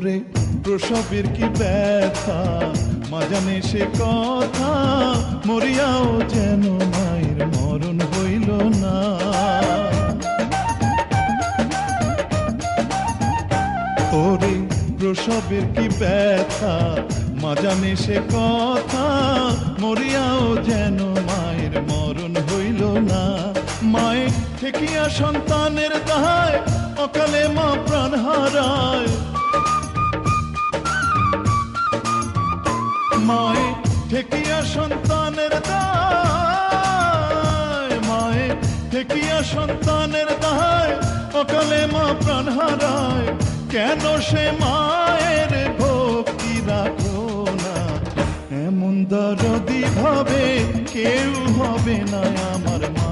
ওরে প্রসবের কি ব্যথা, মা জানে সে কথা, মরিয়াও যেন মায়ের মরণ হইল না। ওরে প্রসবের কি ব্যথা, মা জানে সে কথা, মরিয়াও যেন মায়ের মরণ হইল না। মায়ের ঠেকিয়া সন্তানের দায়, অকালে মা প্রাণ হারায়। মায়ে ঠেকিয়া সন্তানের দায়, মায়ে ঠেকিয়া সন্তানের দায়, অকালে মা প্রাণ হারায়। কেন সে মায়ের ভক্তি রাখো না, এমন দরদি ভাবে কেউ হবে না আমার মা।